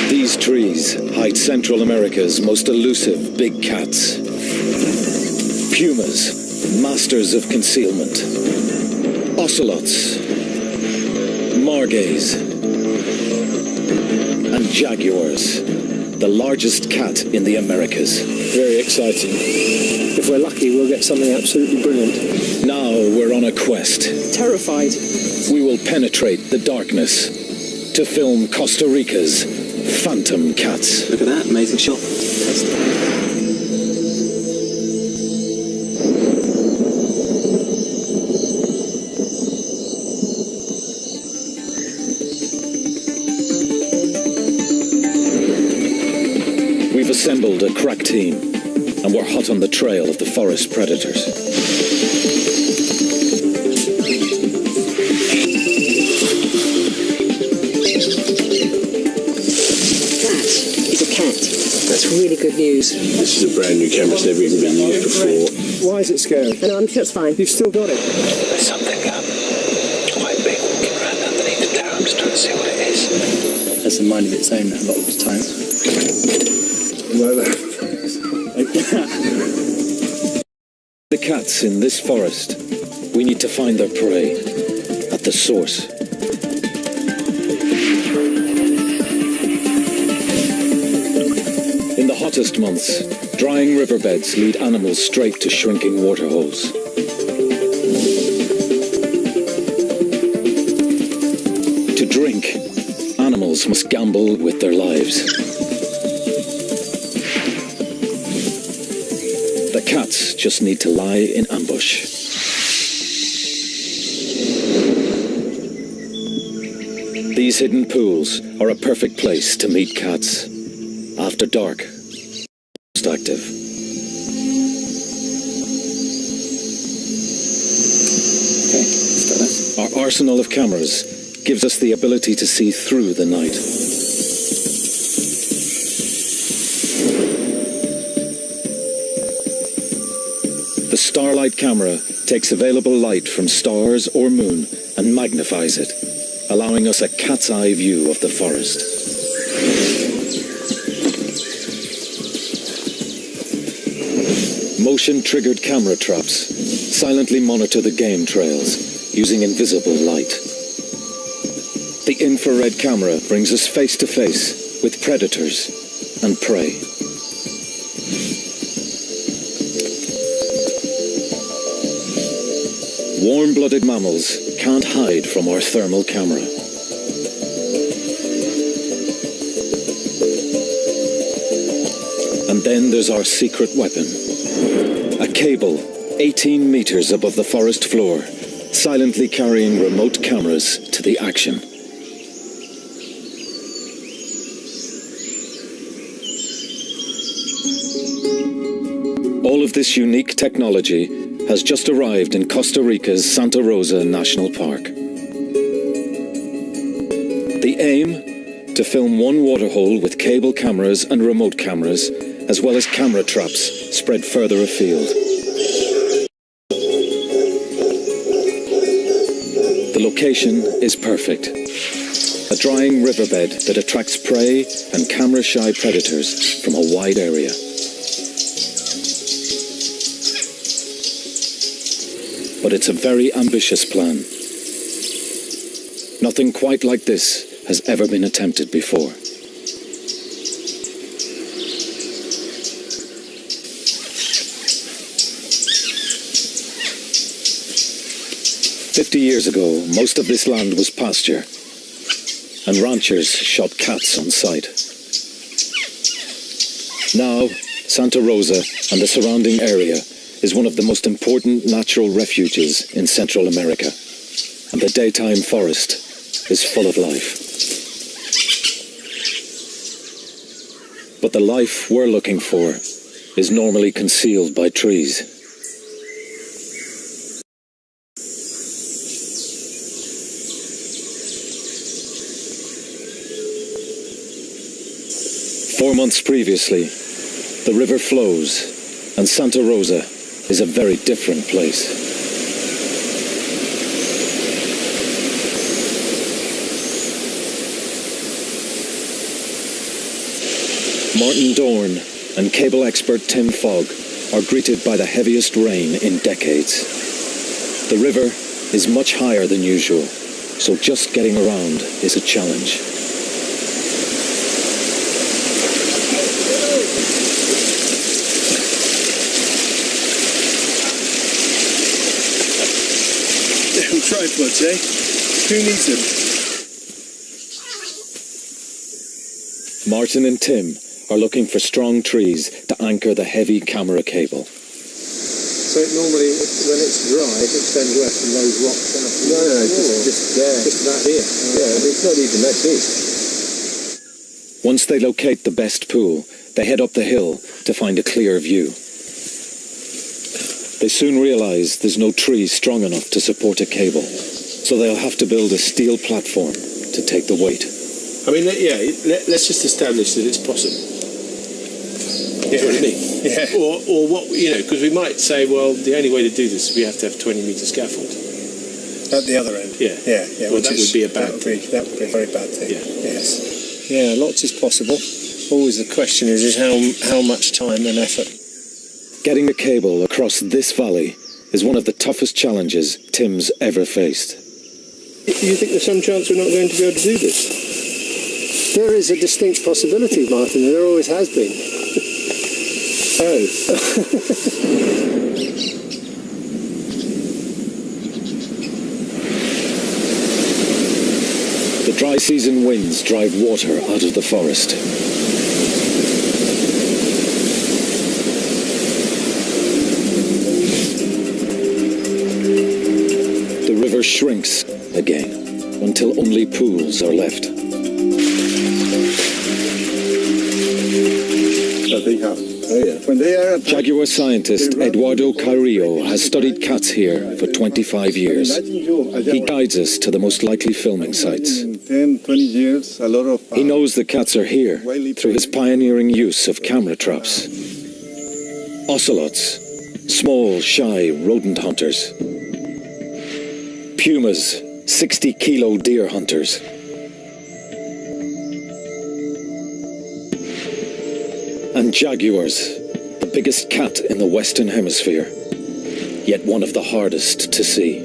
These trees hide Central America's most elusive big cats. Pumas, masters of concealment. Ocelots, margays, and jaguars, the largest cat in the Americas. Very exciting. If we're lucky, we'll get something absolutely brilliant. Now we're on a quest. Terrified. We will penetrate the darkness to film Costa Rica's phantom cats. Look at that, amazing shot. We've assembled a crack team, and we're hot on the trail of the forest predators. That's really good news. This is a brand new camera, it's never even been used before. Why is it scary? No, I'm sure it's fine. You've still got it. There's something quite big walking around underneath the tower. I'm just trying to see what it is. Has a mind of its own a lot of the time. The cats in this forest, we need to find their prey at the source. In the hottest months, drying riverbeds lead animals straight to shrinking waterholes. To drink, animals must gamble with their lives. The cats just need to lie in ambush. These hidden pools are a perfect place to meet cats. After dark, most active. Okay, start that. Our arsenal of cameras gives us the ability to see through the night. The Starlight camera takes available light from stars or moon and magnifies it, allowing us a cat's eye view of the forest. Motion-triggered camera traps silently monitor the game trails using invisible light. The infrared camera brings us face-to-face with predators and prey. Warm-blooded mammals can't hide from our thermal camera. And then there's our secret weapon. A cable 18 meters above the forest floor, silently carrying remote cameras to the action. All of this unique technology has just arrived in Costa Rica's Santa Rosa National Park. The aim? To film one waterhole with cable cameras and remote cameras, as well as camera traps spread further afield. The location is perfect. A drying riverbed that attracts prey and camera-shy predators from a wide area. But it's a very ambitious plan. Nothing quite like this has ever been attempted before. "50 years ago, most of this land was pasture, and ranchers shot cats on sight. Now, Santa Rosa and the surrounding area is one of the most important natural refuges in Central America, and the daytime forest is full of life. But the life we're looking for is normally concealed by trees. Four months previously, the river flows, and Santa Rosa is a very different place. Martin Dorn and cable expert Tim Fogg are greeted by the heaviest rain in decades. The river is much higher than usual, so just getting around is a challenge. Tripods, eh? Who needs them? Martin and Tim are looking for strong trees to anchor the heavy camera cable. So it normally, when it's dry, it extends west and those rocks out. No, it's just there. Just about here. Yeah, it's not even that deep. Once they locate the best pool, they head up the hill to find a clear view. They soon realize there's no tree strong enough to support a cable, so they'll have to build a steel platform to take the weight. I mean, let's just establish that it's possible. You know what I mean? Yeah. Or what, because we might say, well, the only way to do this is we have to have 20-metre scaffold. At the other end. Yeah. Yeah. Well, that would be a bad thing. That would be a very bad thing. Yeah. Yes. Yeah, lots is possible. Always the question is how much time and effort. Getting the cable across this valley is one of the toughest challenges Tim's ever faced. You think there's some chance we're not going to be able to do this? There is a distinct possibility, Martin, and there always has been. Oh. The dry season winds drive water out of the forest. The river shrinks again until only pools are left. That they have. Oh, yeah. When they are Jaguar scientist Eduardo Carrillo has studied cats here for 25 years. He guides us to the most likely filming sites. In 10, 20 years, a lot of... He knows the cats are here through his pioneering use of camera traps. Ocelots, small, shy rodent hunters. Pumas, 60-kilo deer hunters. And jaguars, the biggest cat in the Western Hemisphere, yet one of the hardest to see.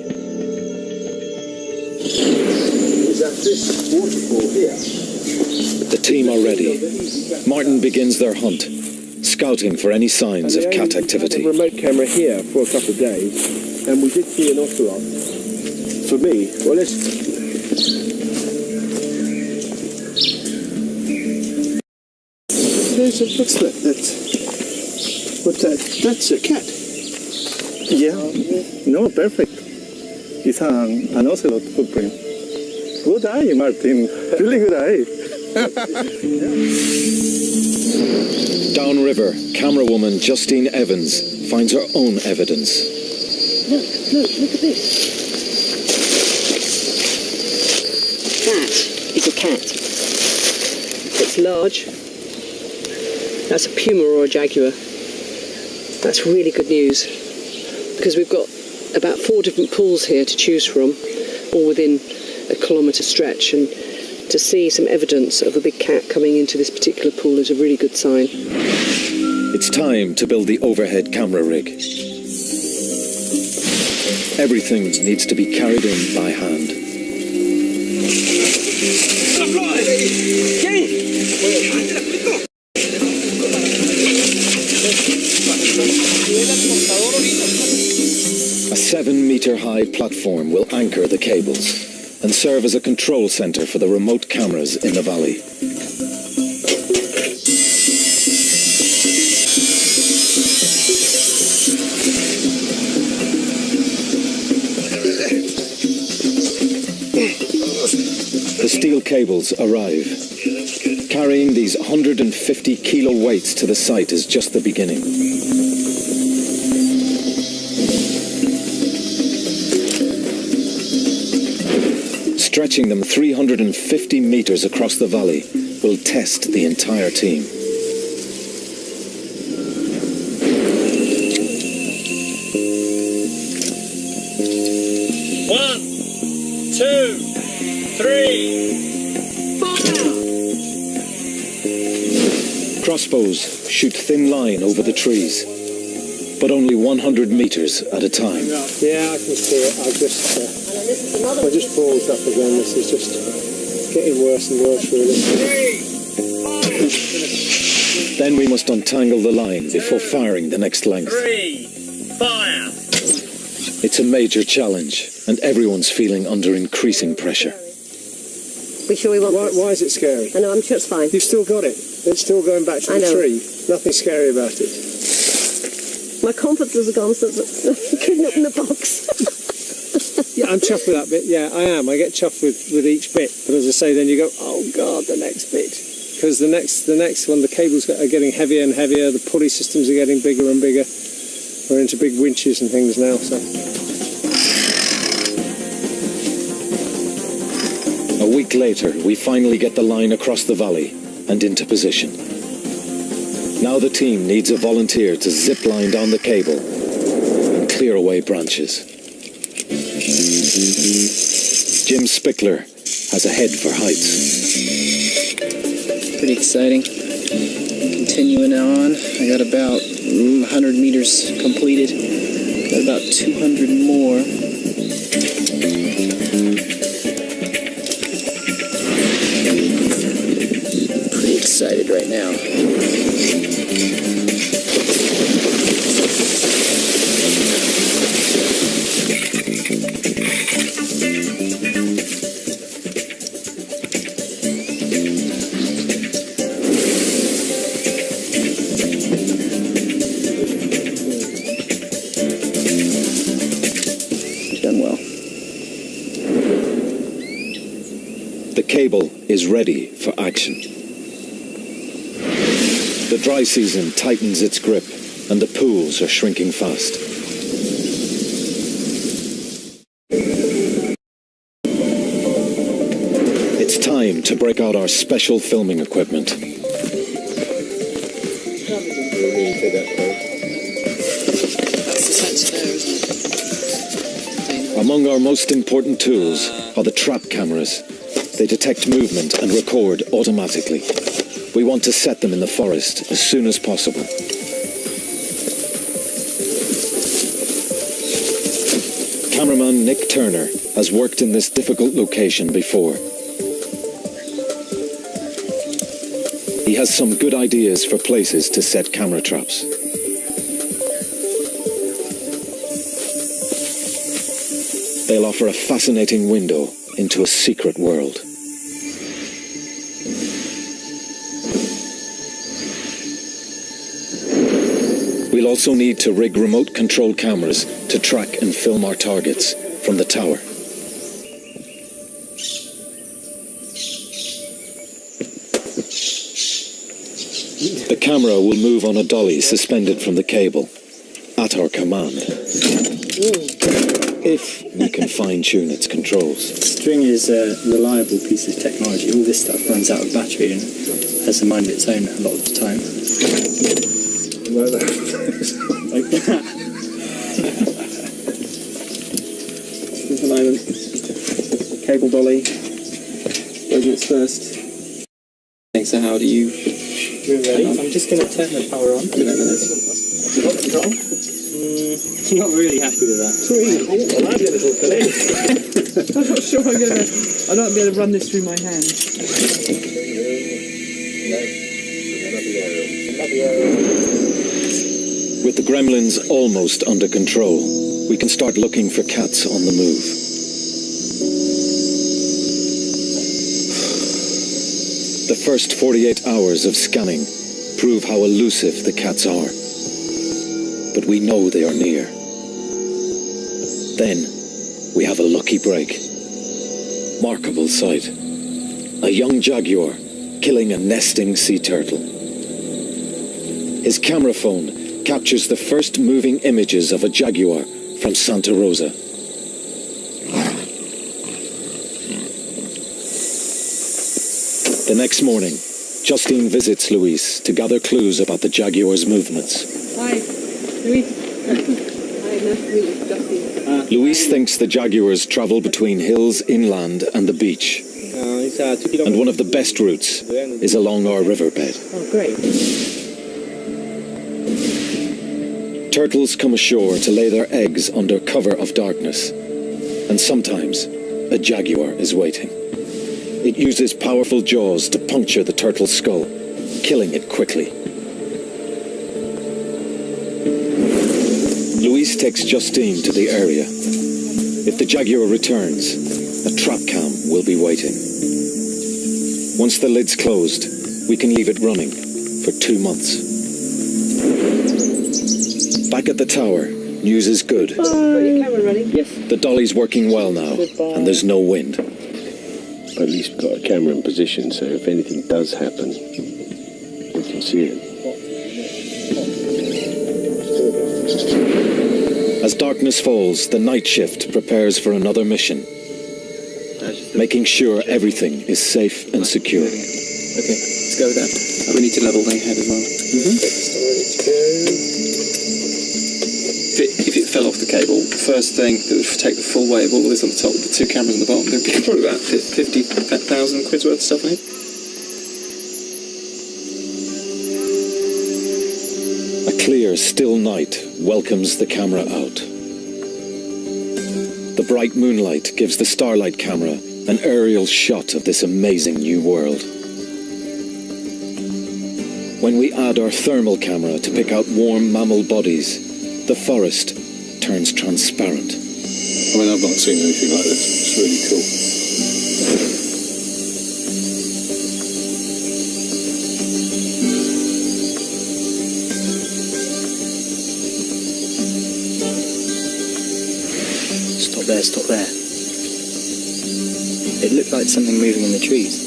Is at this waterfall here. The team are ready. Martin begins their hunt, scouting for any signs of cat activity. We had a remote camera here for a couple of days, and we did see an ocelot. For me, well, let's... What's that? That's a cat. Yeah. No, perfect. It's an ocelot footprint. Good eye, Martin. Really good eye. Downriver, camera woman Justine Evans finds her own evidence. Look at this. That is a cat. It's large. That's a puma or a jaguar. That's really good news, because we've got about 4 different pools here to choose from, all within a kilometre stretch, and to see some evidence of a big cat coming into this particular pool is a really good sign. It's time to build the overhead camera rig. Everything needs to be carried in by hand. A 7-metre-high platform will anchor the cables and serve as a control centre for the remote cameras in the valley. The steel cables arrive. Carrying these 150-kilo weights to the site is just the beginning. Stretching them 350 metres across the valley will test the entire team. One, two, three. crossbows shoot thin line over the trees, but only 100 meters at a time. Yeah, I can see it. I just paused up again. This is just getting worse and worse, really. Then we must untangle the line before firing the next length. Fire! It's a major challenge, and everyone's feeling under increasing pressure. We sure we want this? Why is it scary? I know, I'm sure it's fine. You've still got it. It's still going back to I the know. tree. Nothing scary about it. My confidence has gone since I couldn't open the box. Yeah, I'm chuffed with that bit. Yeah, I am. I get chuffed with each bit. But as I say, then you go, oh God, the next bit. Because the next one, the cables are getting heavier and heavier. The pulley systems are getting bigger and bigger. We're into big winches and things now. So A week later, we finally get the line across the valley and into position. Now the team needs a volunteer to zip line down the cable and clear away branches. Jim Spickler has a head for heights. Pretty exciting. Continuing on, I got about 100 meters completed. Got about 200 more. Pretty excited right now. The cable is ready for action. The dry season tightens its grip, and the pools are shrinking fast. It's time to break out our special filming equipment. Among our most important tools are the trap cameras. They detect movement and record automatically. We want to set them in the forest as soon as possible. Cameraman Nick Turner has worked in this difficult location before. He has some good ideas for places to set camera traps. They'll offer a fascinating window into a secret world. We'll also need to rig remote control cameras to track and film our targets from the tower. The camera will move on a dolly suspended from the cable, at our command, if we can fine-tune its controls. String is a reliable piece of technology. All this stuff runs out of battery and has a mind of its own a lot of the time. Like that. At the moment, cable dolly goes its first. So how do you... We're ready. I'm just going to turn the power on. You got control? I'm not really happy with that. I'll have you a little fillet. I'm not sure I'm going to... I don't be able to run this through my hands. With the gremlins almost under control, we can start looking for cats on the move. The first 48 hours of scanning prove how elusive the cats are. But we know they are near. Then we have a lucky break. Remarkable sight. A young jaguar killing a nesting sea turtle. His camera phone captures the first moving images of a jaguar from Santa Rosa. The next morning, Justine visits Luis to gather clues about the jaguar's movements. Hi, Luis. Hi, nice to meet you, Justine. Luis thinks the jaguars travel between hills inland and the beach. He's And one of the best routes is along our riverbed. Oh, great. Turtles come ashore to lay their eggs under cover of darkness. And sometimes a jaguar is waiting. It uses powerful jaws to puncture the turtle's skull, killing it quickly. Louise takes Justine to the area. If the jaguar returns, a trap cam will be waiting. Once the lid's closed, we can leave it running for 2 months. Back at the tower, news is good. Got your camera running? Yes. The dolly's working well now, and there's no wind. At least we've got a camera in position, so if anything does happen, we can see it. As darkness falls, the night shift prepares for another mission, making sure everything is safe and secure. Okay, let's go with that. We need to level the head as well. If it fell off the cable, the first thing that would take the full weight of all this on the top, the 2 cameras on the bottom, there'd be probably about 50,000 quid's worth of stuff in it. A clear, still night welcomes the camera out. The bright moonlight gives the Starlight camera an aerial shot of this amazing new world. When we add our thermal camera to pick out warm mammal bodies, the forest turns transparent. I mean, I've not seen anything like this. It's really cool. Stop there. It looked like something moving in the trees.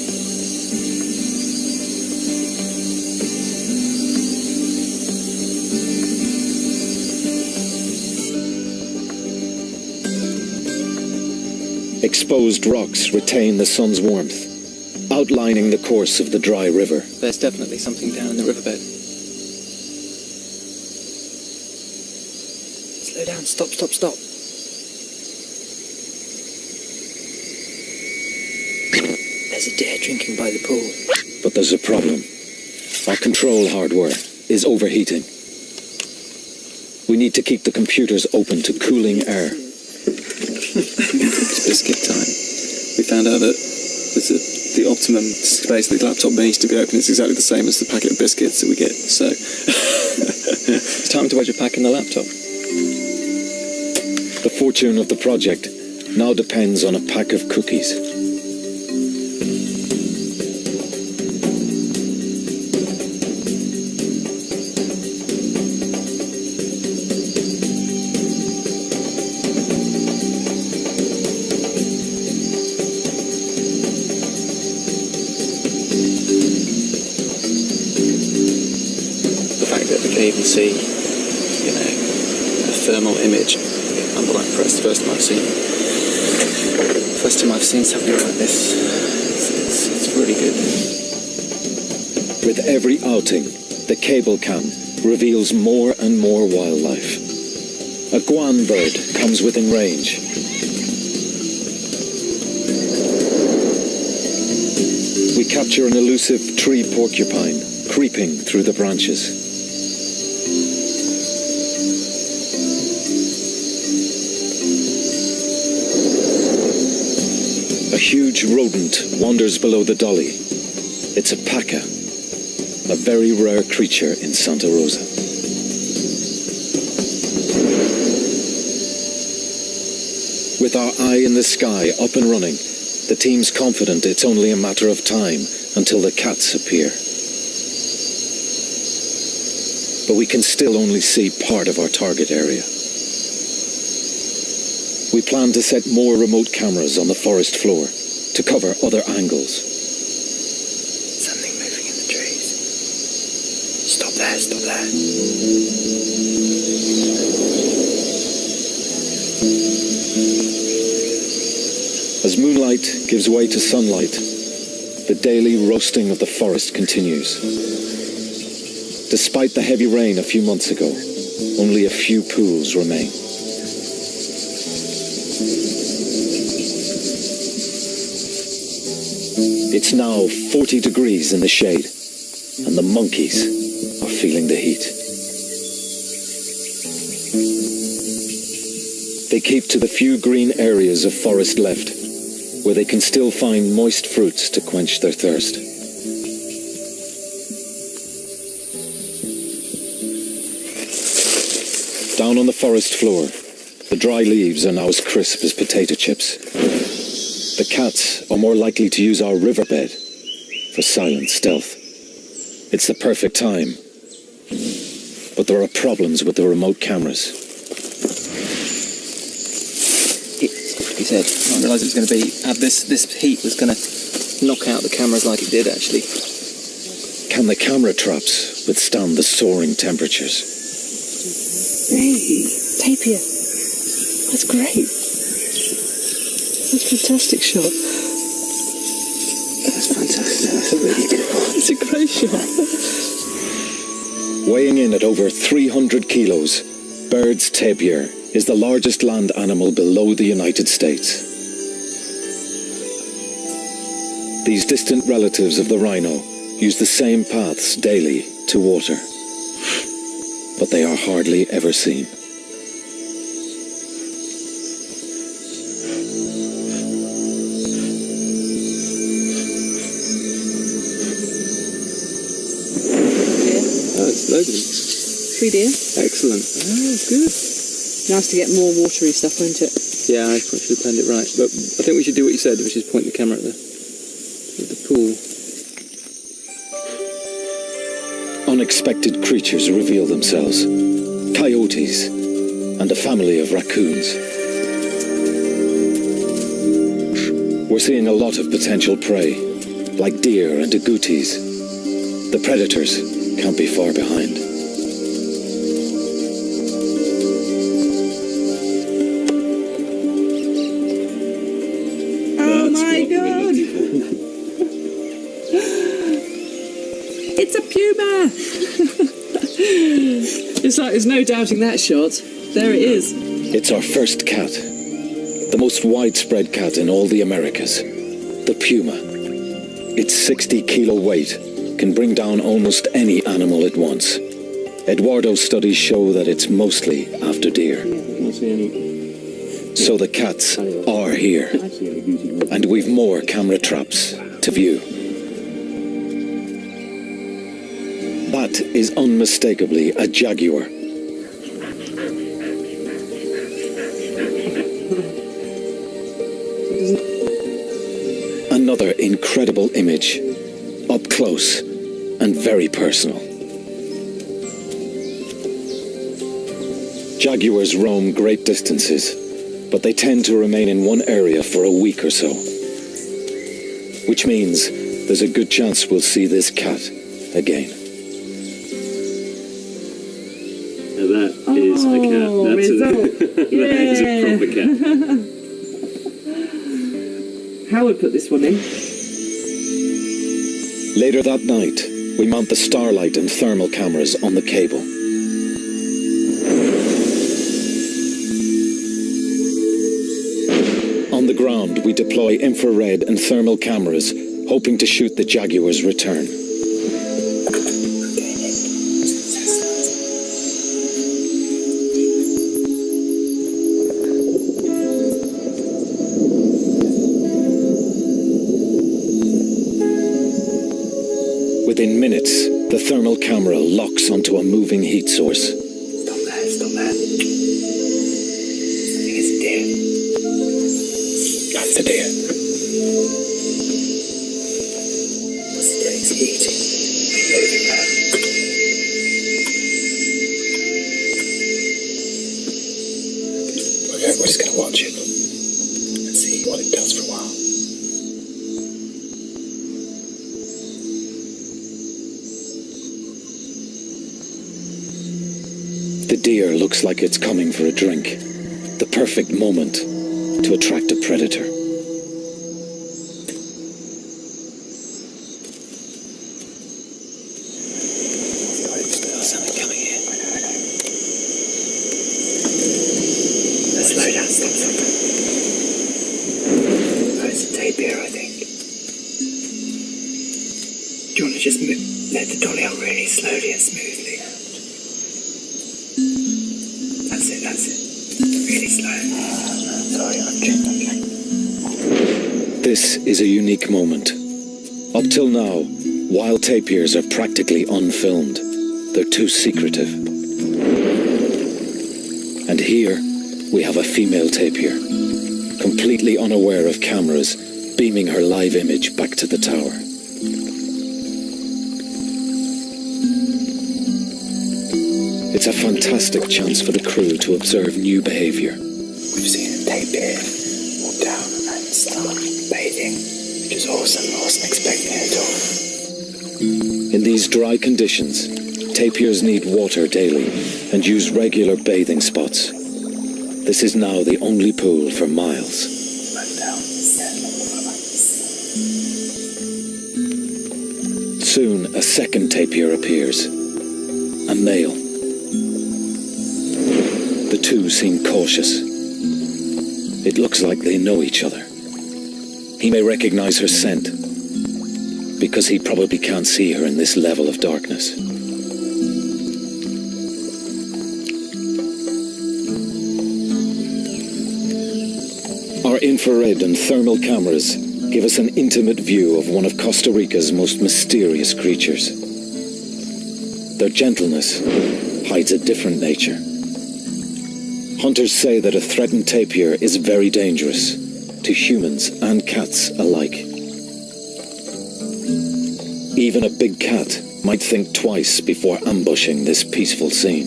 Exposed rocks retain the sun's warmth, outlining the course of the dry river. There's definitely something down in the riverbed. Slow down, stop. There's a deer drinking by the pool. But there's a problem. Our control hardware is overheating. We need to keep the computers open to cooling air. It's biscuit time. We found out that the optimum space the laptop needs to be open is exactly the same as the packet of biscuits that we get. So it's time to wedge a pack in the laptop. The fortune of the project now depends on a pack of cookies. Even see, a thermal image under that press. First time I've seen something like this. It's really good. With every outing, the cable cam reveals more and more wildlife. A guan bird comes within range. We capture an elusive tree porcupine creeping through the branches. A huge rodent wanders below the dolly. It's a paca, a very rare creature in Santa Rosa. With our eye in the sky up and running, the team's confident it's only a matter of time until the cats appear. But we can still only see part of our target area. We plan to set more remote cameras on the forest floor to cover other angles. Something moving in the trees. Stop there. As moonlight gives way to sunlight, the daily roasting of the forest continues. Despite the heavy rain a few months ago, only a few pools remain. It's now 40 degrees in the shade, and the monkeys are feeling the heat. They keep to the few green areas of forest left, where they can still find moist fruits to quench their thirst. Down on the forest floor, the dry leaves are now as crisp as potato chips. The cats are more likely to use our riverbed for silent stealth. It's the perfect time, but there are problems with the remote cameras. He said, I realised it was going to be, this heat was going to knock out the cameras like it did actually. Can the camera traps withstand the soaring temperatures? Hey, Tapir. That's great. That's a fantastic shot. That's fantastic. That's a really good one. It's a great shot. Weighing in at over 300 kilos, Baird's tapir is the largest land animal below the United States. These distant relatives of the rhino use the same paths daily to water, but they are hardly ever seen. Oh, it's loads of them. 3 deer. Excellent. Oh, good. Nice to get more watery stuff, won't it? Yeah, I probably should have planned it right. But I think we should do what you said, which is point the camera at the pool. Unexpected creatures reveal themselves. Coyotes and a family of raccoons. We're seeing a lot of potential prey, like deer and agoutis. The predators can't be far behind. Oh my god! It's a puma! It's like there's no doubting that shot. There it is. It's our first cat. The most widespread cat in all the Americas. The puma. Its 60-kilo weight can bring down almost any animal it wants. Eduardo's studies show that it's mostly after deer. So the cats are here. And we've more camera traps to view. That is unmistakably a jaguar. Another incredible image, up close and very personal. Jaguars roam great distances, but they tend to remain in one area for a week or so. Which means there's a good chance we'll see this cat again. Now that is a cat. That is a proper cat. Howard put this one in. Later that night, we mount the starlight and thermal cameras on the cable. On the ground, we deploy infrared and thermal cameras, hoping to shoot the jaguar's return. Within minutes, the thermal camera locks onto a moving heat source. Stop that, stop that. I think it's a deer. That's the deer. It's heating. Moving that. Okay, we're just gonna watch it and see what it does for a while. The deer looks like it's coming for a drink. The perfect moment to attract a predator. Something coming in. Let's slow down, stop. Oh, it's a tapir, I think. Do you want to just let the dolly out really slowly and smoothly? That's it, that's it. Really slow. Sorry, I'm checking. This is a unique moment. Up till now, wild tapirs are practically unfilmed. They're too secretive. And here, we have a female tapir, completely unaware of cameras, beaming her live image back to the tower. It's a fantastic chance for the crew to observe new behaviour. We've seen a tapir walk down and start bathing, which is awesome. I wasn't expecting it at all. In these dry conditions, tapirs need water daily and use regular bathing spots. This is now the only pool for miles. Soon, a second tapir appears. A male. The two seem cautious. It looks like they know each other. He may recognize her scent, because he probably can't see her in this level of darkness. Our infrared and thermal cameras give us an intimate view of one of Costa Rica's most mysterious creatures. Their gentleness hides a different nature. Hunters say that a threatened tapir is very dangerous to humans and cats alike. Even a big cat might think twice before ambushing this peaceful scene.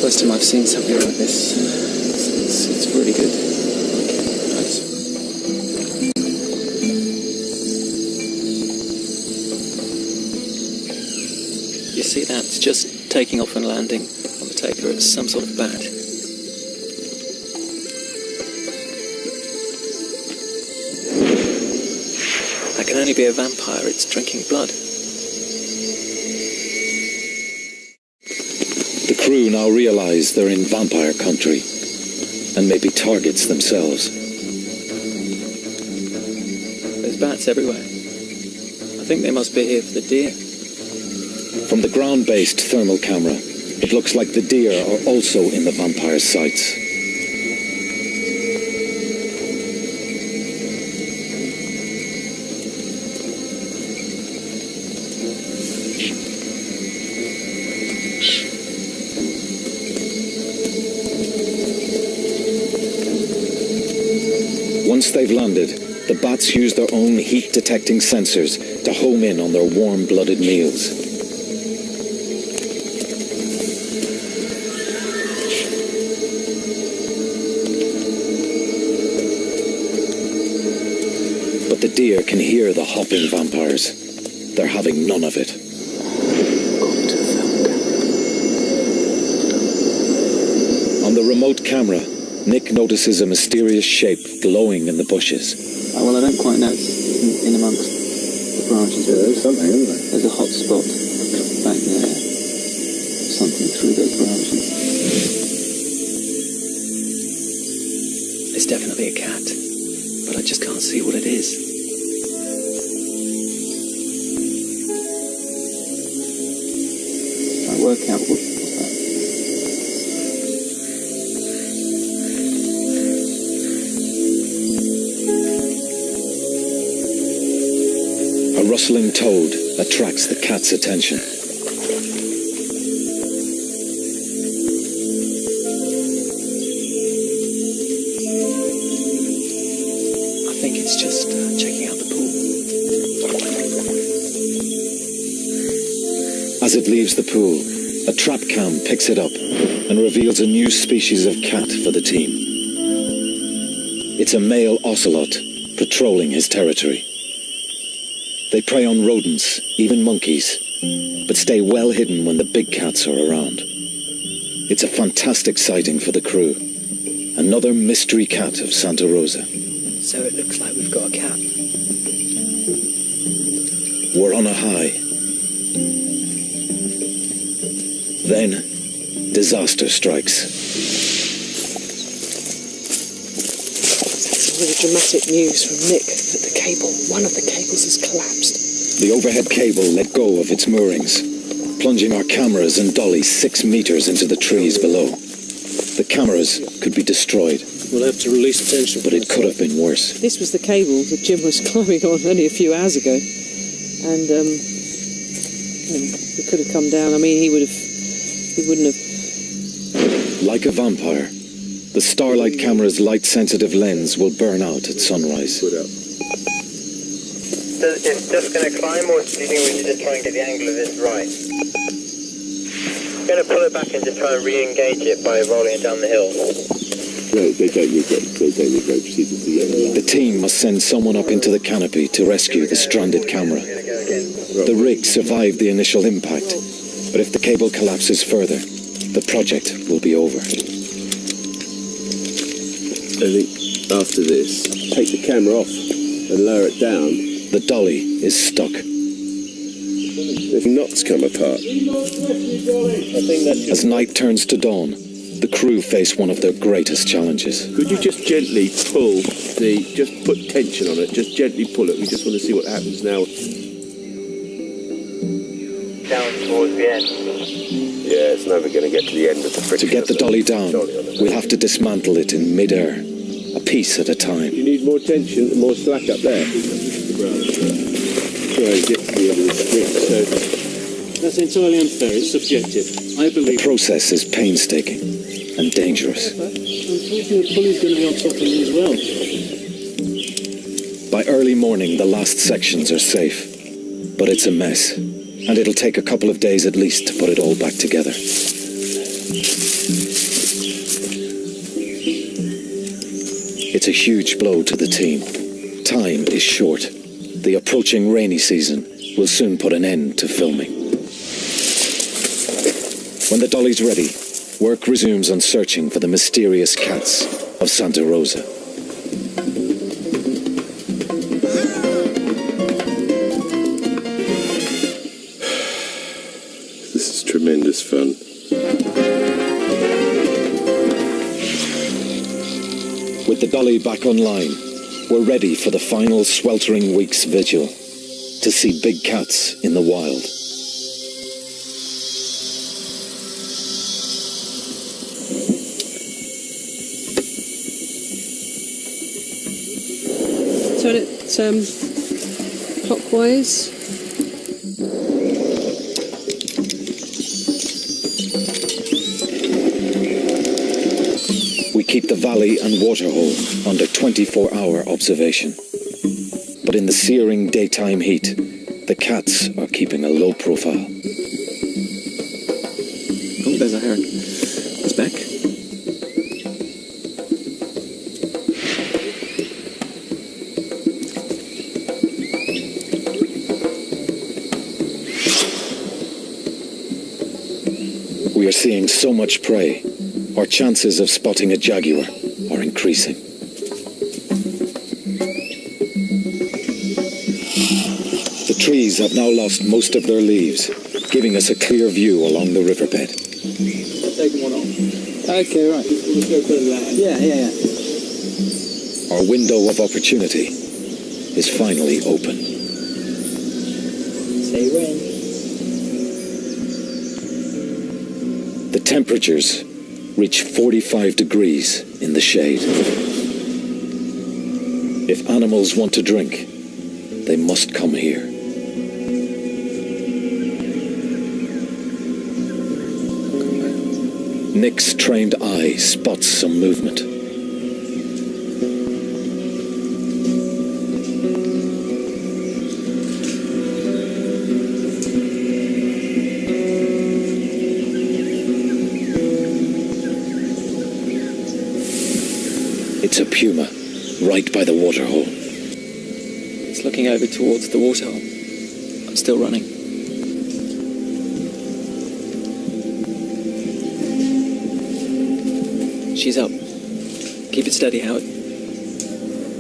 First time I've seen something like this. It's really good. Nice. You see that? It's just taking off and landing on the tapir. It's some sort of bat. That can only be a vampire. It's drinking blood. The crew now realize they're in vampire country and may be targets themselves. There's bats everywhere. I think they must be here for the deer. From the ground-based thermal camera, it looks like the deer are also in the vampire sights. Once they've landed, the bats use their own heat-detecting sensors to home in on their warm-blooded meals. But the deer can hear the hopping vampires. They're having none of it. On the remote camera, Nick notices a mysterious shape glowing in the bushes. Well, I don't quite know. It's in amongst the branches. Yeah, there's something, isn't there? There's a hot spot back there. Something through those branches. It's definitely a cat, but I just can't see what it is. I work out what's that. A rustling toad attracts the cat's attention. I think it's just checking out the pool. As it leaves the pool, a trap cam picks it up and reveals a new species of cat for the team. It's a male ocelot patrolling his territory. They prey on rodents, even monkeys, but stay well hidden when the big cats are around. It's a fantastic sighting for the crew. Another mystery cat of Santa Rosa. So it looks like we've got a cat. We're on a high. Then, disaster strikes. That's really dramatic news from Nick that the cable, one of the cables has collapsed. The overhead cable let go of its moorings, plunging our cameras and dolly 6 meters into the trees below. The cameras could be destroyed. We'll have to release tension. But it could have been worse. This was the cable that Jim was climbing on only a few hours ago. And it could have come down. I mean, he wouldn't have... Like a vampire, the Starlight camera's light-sensitive lens will burn out at sunrise. It's just going to climb, or do you think we should just try and get the angle of this right? I'm going to pull it back and just try and re-engage it by rolling it down the hill. No, they don't need ropes. The team must send someone up into the canopy to rescue the stranded camera. The rig survived the initial impact, but if the cable collapses further, the project will be over. I think after this, take the camera off and lower it down. The dolly is stuck. The knots come apart. As night turns to dawn, the crew face one of their greatest challenges. Could you just gently pull just put tension on it, just gently pull it. We just want to see what happens now. Down towards the end. Yeah, it's never going to get to the end of the friction. To get the dolly down, we'll have to dismantle it in mid-air, a piece at a time. You need more tension and more slack up there. Try and get to the end of the strip, so... That's entirely unfair. It's subjective. I believe... The process is painstaking and dangerous. Unfortunately, the pulley's going to be on top of me as well. By early morning, the last sections are safe. But it's a mess, and it'll take a couple of days at least to put it all back together. It's a huge blow to the team. Time is short. The approaching rainy season will soon put an end to filming. When the dolly's ready, work resumes on searching for the mysterious cats of Santa Rosa. This is tremendous fun. With the dolly back online, we're ready for the final sweltering week's vigil to see big cats in the wild. Turn it clockwise. We keep the valley and waterhole under 24-hour observation. But in the searing daytime heat, the cats are keeping a low profile. Oh, there's a heron. It's back. We are seeing so much prey, our chances of spotting a jaguar are increasing. The trees have now lost most of their leaves, giving us a clear view along the riverbed. Take one off. Okay, right. Let's go further down. Yeah. Our window of opportunity is finally open. Say when. The temperatures reach 45 degrees in the shade. If animals want to drink, they must come here. Nick's trained eye spots some movement. It's a puma, right by the waterhole. It's looking over towards the waterhole. I'm still running. She's up. Keep it steady, Howard.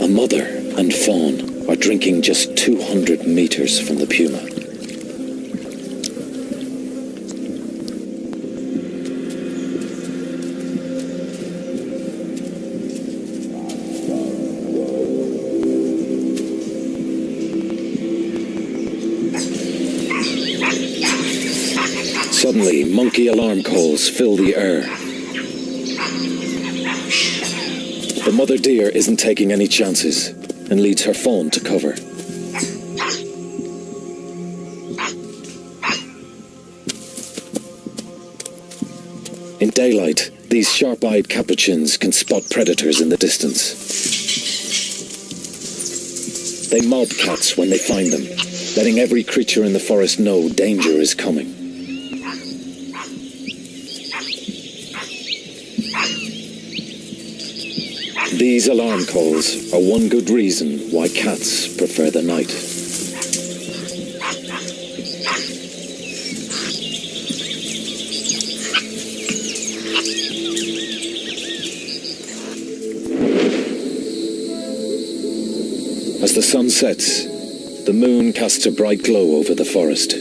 A mother and fawn are drinking just 200 meters from the puma. Suddenly, monkey alarm calls fill the air. The mother deer isn't taking any chances and leads her fawn to cover. In daylight, these sharp-eyed capuchins can spot predators in the distance. They mob cats when they find them, letting every creature in the forest know danger is coming. These alarm calls are one good reason why cats prefer the night. As the sun sets, the moon casts a bright glow over the forest.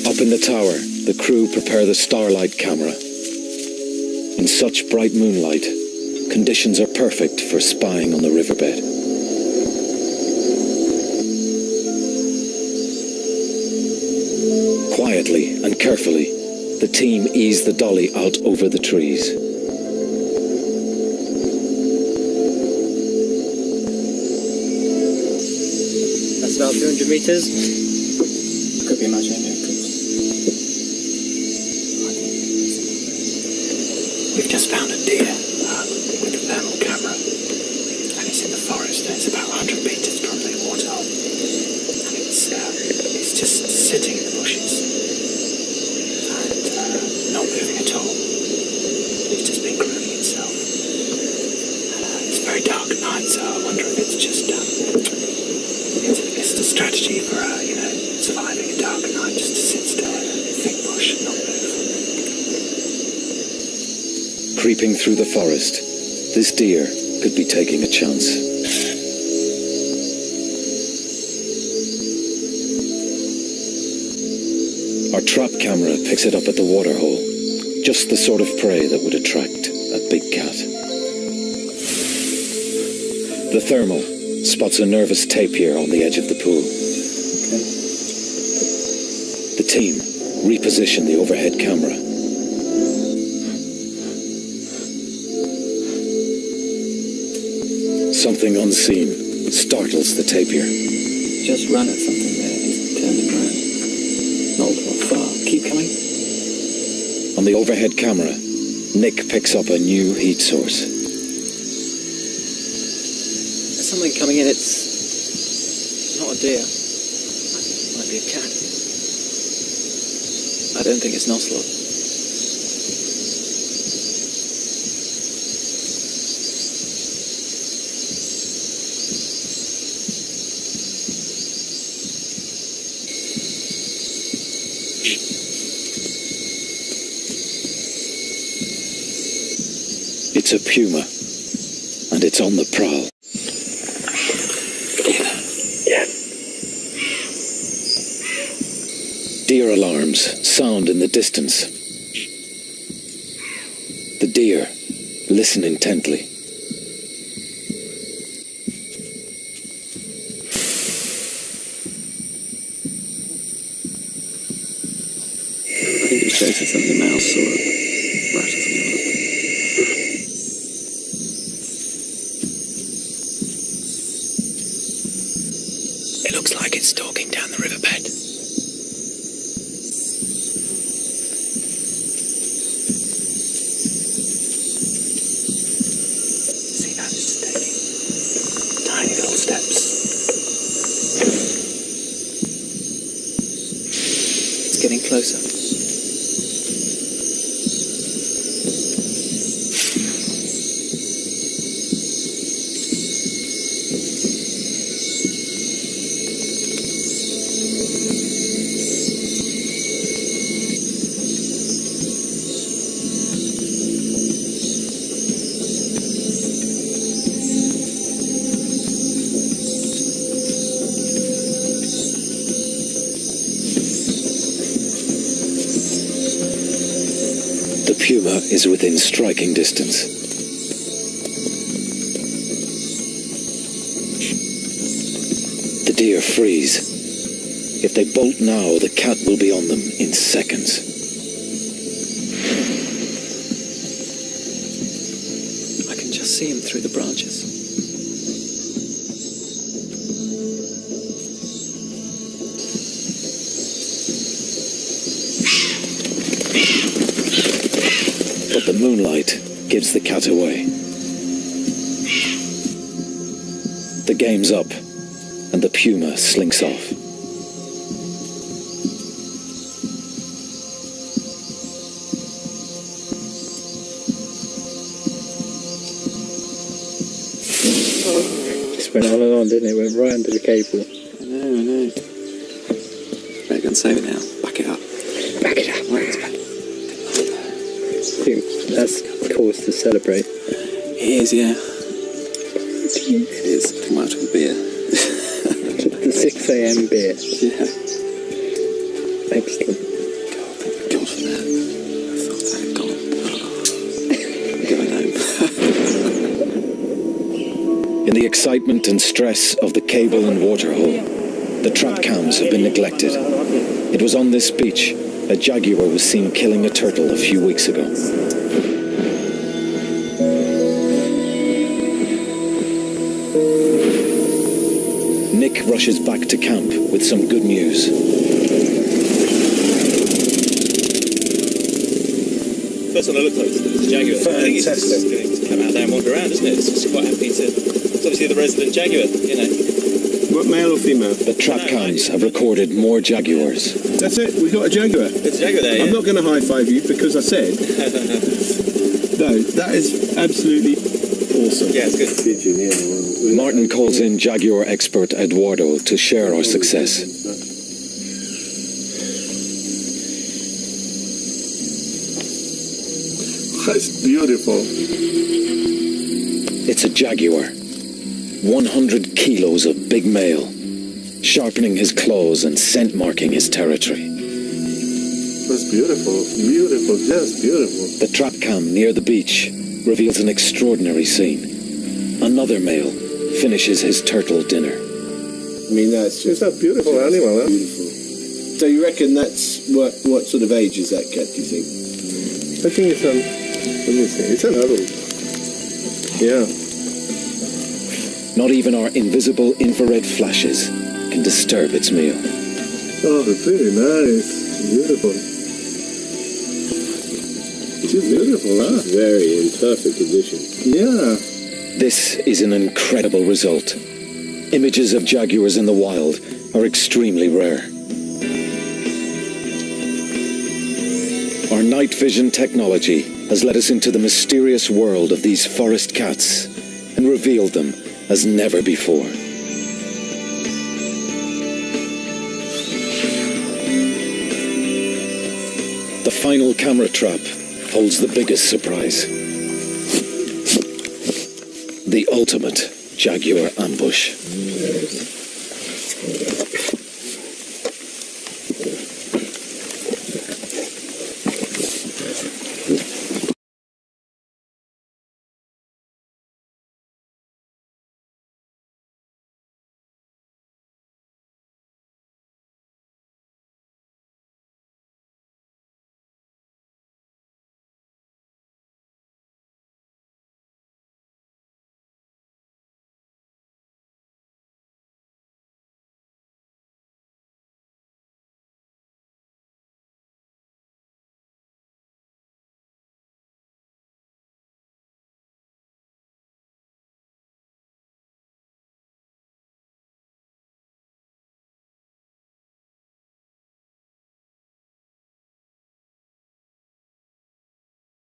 Up in the tower, the crew prepare the Starlight camera. In such bright moonlight, conditions are perfect for spying on the riverbed. Quietly and carefully, the team ease the dolly out over the trees. That's about 200 meters. Could be imagining it. We've just found a deer with a thermal camera, and it's in the forest. And it's about 100 meters from the waterhole, and it's just sitting in the bushes and not moving at all. It's just been grooming itself. It's very dark at night, so I wonder if it's just it's a strategy for surviving a dark night, just to sit still in a thick bush and not move. Creeping through the forest, this deer could be taking a chance. Our trap camera picks it up at the waterhole, just the sort of prey that would attract a big cat. The thermal spots a nervous tapir on the edge of the pool. The team reposition the overhead camera. Something unseen startles the tapir. Just run at something there. He's turning around. Not far. Keep coming. On the overhead camera, Nick picks up a new heat source. There's something coming in. It's not a deer. It might be a cat. I don't think it's an ocelot. It's a puma, and it's on the prowl. Yeah. Deer alarms sound in the distance. The deer listen intently. I think it's chasing something, a mouse or a rat or something like that. It looks like it's stalking down the riverbed. See that? It's taking tiny little steps. It's getting closer. The puma is within striking distance. The deer freeze. If they bolt now, the cat will be on them in seconds. I can just see him through the branches. But the moonlight gives the cat away. The game's up, and the puma slinks off. Just went on and on, didn't it? Went right under the cable. I know. Better go and save it now. Back it up. Back it up. Right, it's back. I think that's cause to celebrate. It is, yeah. It is. I might have a beer. The 6 a.m. beer. Yeah. Excellent. God, thank God for that. I thought I had gone. Going home. In the excitement and stress of the cable and water hole, the trap cams have been neglected. It was on this beach a jaguar was seen killing a turtle a few weeks ago. Nick rushes back to camp with some good news. First one I looked at was a jaguar. I think it's just going to come out there and wander around, isn't it? It's just quite happy to... It's obviously the resident jaguar, you know. What, male or female? The trap cams have recorded more jaguars. That's it, we've got a jaguar. There's a jaguar there, yeah. I'm not going to high-five you because I said... No, that is absolutely awesome. Yeah, it's good. Martin calls in jaguar expert Eduardo to share our success. That's beautiful. It's a jaguar. 100 kilos of big male, sharpening his claws and scent marking his territory. That's beautiful. Beautiful, just beautiful. The trap cam near the beach reveals an extraordinary scene. Another male finishes his turtle dinner. I mean, that's It's a beautiful animal, huh? beautiful. So you reckon that's what sort of age is that cat, do you think? I think it's an... Let me see. It's an adult. Yeah. Not even our invisible infrared flashes can disturb its meal. Oh, pretty nice. Beautiful. She's beautiful, huh? Very in perfect condition. Yeah. This is an incredible result. Images of jaguars in the wild are extremely rare. Our night vision technology has led us into the mysterious world of these forest cats and revealed them as never before. The final camera trap holds the biggest surprise. The ultimate jaguar ambush.